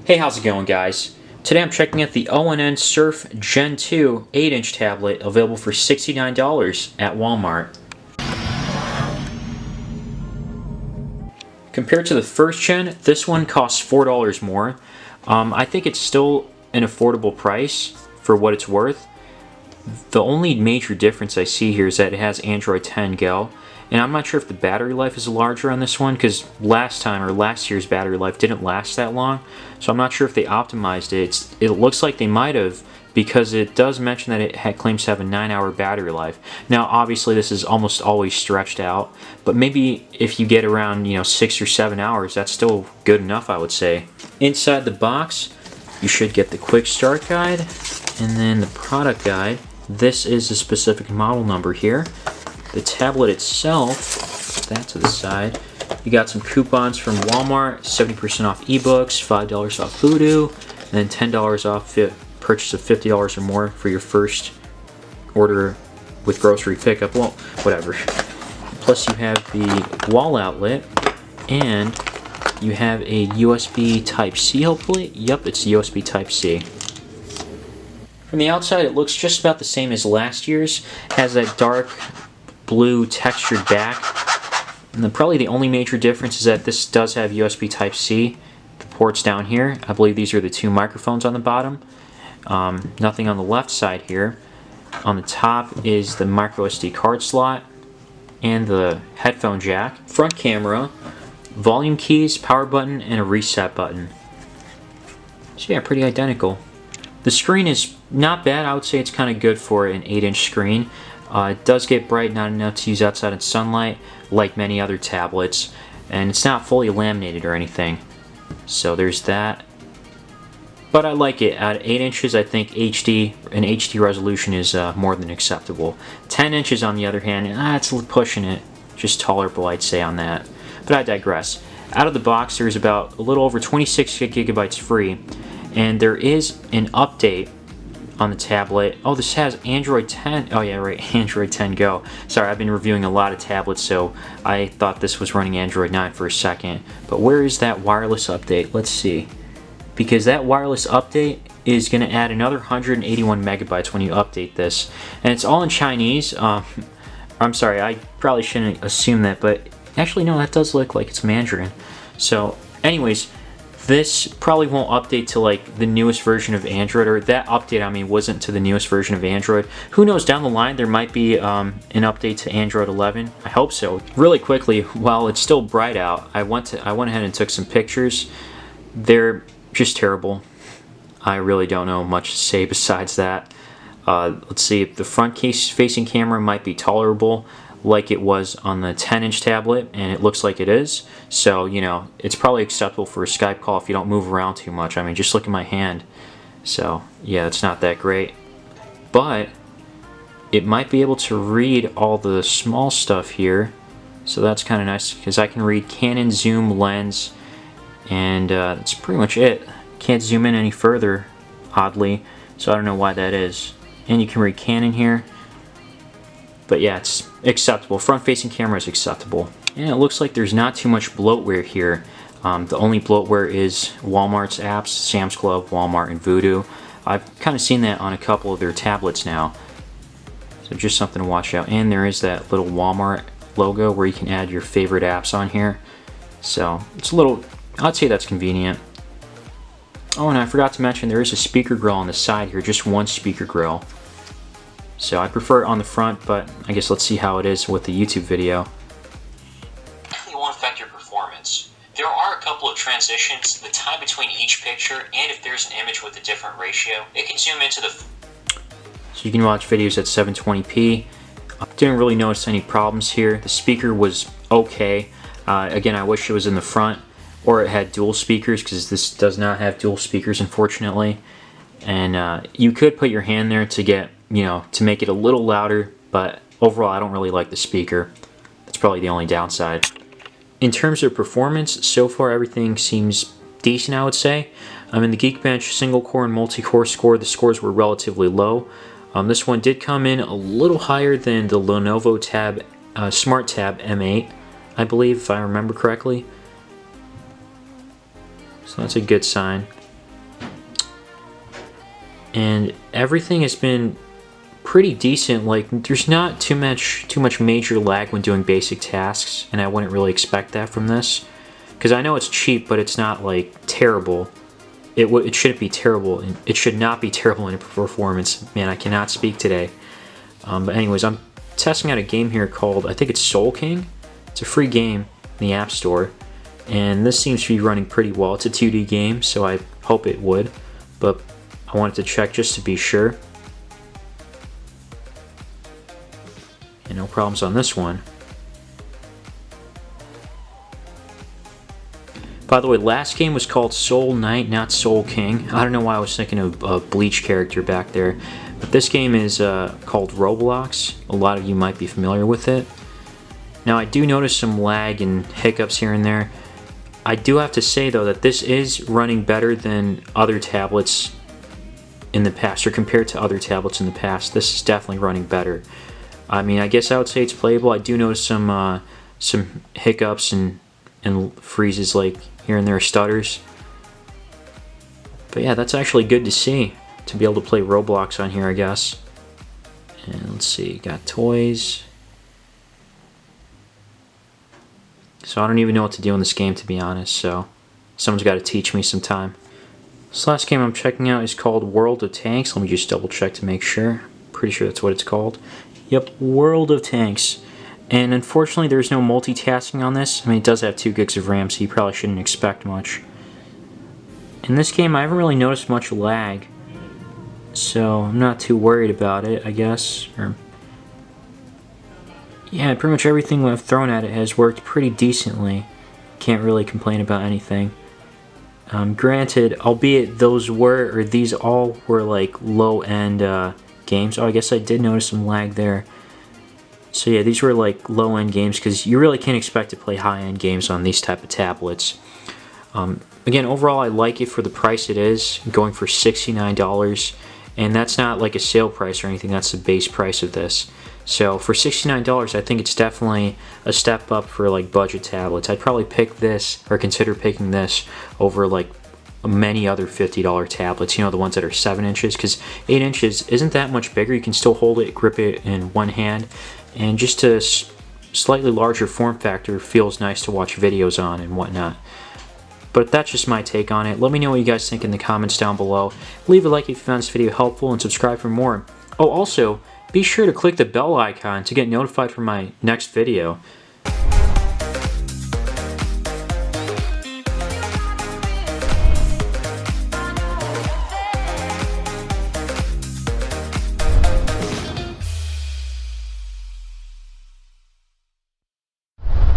Hey, how's it going, guys? Today I'm checking out the ONN Surf Gen 2 8-inch tablet available for $69 at Walmart. Compared to the first gen, this one costs $4 more. I think it's still an affordable price for what it's worth. The only major difference I see here is that it has Android 10 Go, and I'm not sure if the battery life is larger on this one because last year's battery life didn't last that long, so I'm not sure if they optimized it. It looks like they might have, because it does mention that it claims to have a 9-hour battery life. Now obviously this is almost always stretched out, but maybe if you get around 6 or 7 hours, that's still good enough, I would say. Inside the box you should get the quick start guide and then the product guide. This is a specific model number here. The tablet itself, that to the side, you got some coupons from Walmart, 70% off ebooks, $5 off Voodoo, and then $10 off purchase of $50 or more for your first order with grocery pickup. Well, whatever. Plus you have the wall outlet, and you have a USB Type-C, hopefully. Yep, it's USB Type-C. From the outside, it looks just about the same as last year's. Has that dark blue textured back. And probably the only major difference is that this does have USB Type-C. The ports down here, I believe these are the two microphones on the bottom. Nothing on the left side here. On the top is the micro SD card slot and the headphone jack. Front camera, volume keys, power button, and a reset button. So yeah, pretty identical. The screen is not bad. I would say it's kind of good for an 8-inch screen. It does get bright, not enough to use outside in sunlight like many other tablets, and it's not fully laminated or anything. So there's that. But I like it. At 8 inches, I think an HD resolution is more than acceptable. 10 inches on the other hand, it's pushing it. Just tolerable, I'd say, on that. But I digress. Out of the box, there's about a little over 26 gigabytes free. And there is an update on the tablet. Oh, this has Android 10. Oh yeah, right, Android 10 Go. Sorry, I've been reviewing a lot of tablets, so I thought this was running Android 9 for a second. But where is that wireless update? Let's see. Because that wireless update is going to add another 181 megabytes when you update this. And it's all in Chinese. I'm sorry, I probably shouldn't assume that, but actually no, that does look like it's Mandarin. So anyways, this probably won't update to like the newest version of Android, or that update I mean wasn't to the newest version of Android. Who knows, down the line there might be an update to Android 11. I hope so. Really quickly, while it's still bright out, I went ahead and took some pictures. They're just terrible. I really don't know much to say besides that. Let's see, if the front case facing camera might be tolerable like it was on the 10-inch tablet, and it looks like it is. So, it's probably acceptable for a Skype call if you don't move around too much. I mean, just look at my hand. So, yeah, it's not that great. But it might be able to read all the small stuff here. So that's kind of nice, because I can read Canon, zoom, lens, and that's pretty much it. Can't zoom in any further, oddly, so I don't know why that is. And you can read Canon here. But yeah, it's acceptable. Front-facing camera is acceptable. And it looks like there's not too much bloatware here. The only bloatware is Walmart's apps, Sam's Club, Walmart, and Voodoo. I've kind of seen that on a couple of their tablets now. So just something to watch out. And there is that little Walmart logo where you can add your favorite apps on here. So it's a little, I'd say that's convenient. Oh, and I forgot to mention there is a speaker grill on the side here, just one speaker grill. So I prefer it on the front, but I guess let's see how it is with the YouTube video. It won't affect your performance. There are a couple of transitions, the time between each picture, and if there's an image with a different ratio, it can zoom into the... So you can watch videos at 720p. Didn't really notice any problems here. The speaker was okay. Again, I wish it was in the front, or it had dual speakers, because this does not have dual speakers, unfortunately. And you could put your hand there to get, to make it a little louder, but overall I don't really like the speaker. That's probably the only downside. In terms of performance, so far everything seems decent, I would say. In the Geekbench single core and multi-core score, the scores were relatively low. This one did come in a little higher than the Lenovo Tab Smart Tab M8, I believe, if I remember correctly. So that's a good sign. and everything has been pretty decent. Like, there's not too much major lag when doing basic tasks, and I wouldn't really expect that from this, because I know it's cheap, but it's not like terrible. It shouldn't be terrible. It should not be terrible in performance. Man, I cannot speak today. But anyways, I'm testing out a game here called, I think it's Soul King. It's a free game in the App Store, and this seems to be running pretty well. It's a 2D game, so I hope it would, but I wanted to check just to be sure. And no problems on this one. By the way, last game was called Soul Knight, not Soul King. I don't know why I was thinking of a Bleach character back there. But this game is called Roblox. A lot of you might be familiar with it. Now, I do notice some lag and hiccups here and there. I do have to say, though, that this is running better than other tablets in the past, or compared to other tablets in the past. This is definitely running better. I mean, I guess I would say it's playable. I do notice some hiccups and freezes, like here and there, stutters. But yeah, that's actually good to see, to be able to play Roblox on here, I guess. And let's see, got toys. So I don't even know what to do in this game, to be honest, so someone's got to teach me some time. This last game I'm checking out is called World of Tanks. Let me just double check to make sure. Pretty sure that's what it's called. Yep, World of Tanks. And unfortunately, there's no multitasking on this. I mean, it does have 2 gigs of RAM, so you probably shouldn't expect much. In this game, I haven't really noticed much lag, so I'm not too worried about it, I guess. Yeah, pretty much everything I've thrown at it has worked pretty decently. Can't really complain about anything. Granted, albeit these all were like low-end games. Oh, I guess I did notice some lag there. So yeah, these were like low-end games, because you really can't expect to play high-end games on these type of tablets. Again, overall, I like it for the price it is, going for $69, and that's not like a sale price or anything. That's the base price of this. So for $69, I think it's definitely a step up for like budget tablets. I'd probably pick this, or consider picking this, over like many other $50 tablets, you know, the ones that are 7 inches, because 8 inches isn't that much bigger. You can still hold it, grip it in one hand, and just a slightly larger form factor feels nice to watch videos on and whatnot. But that's just my take on it. Let me know what you guys think in the comments down below. Leave a like if you found this video helpful, and subscribe for more. Oh, also, be sure to click the bell icon to get notified for my next video.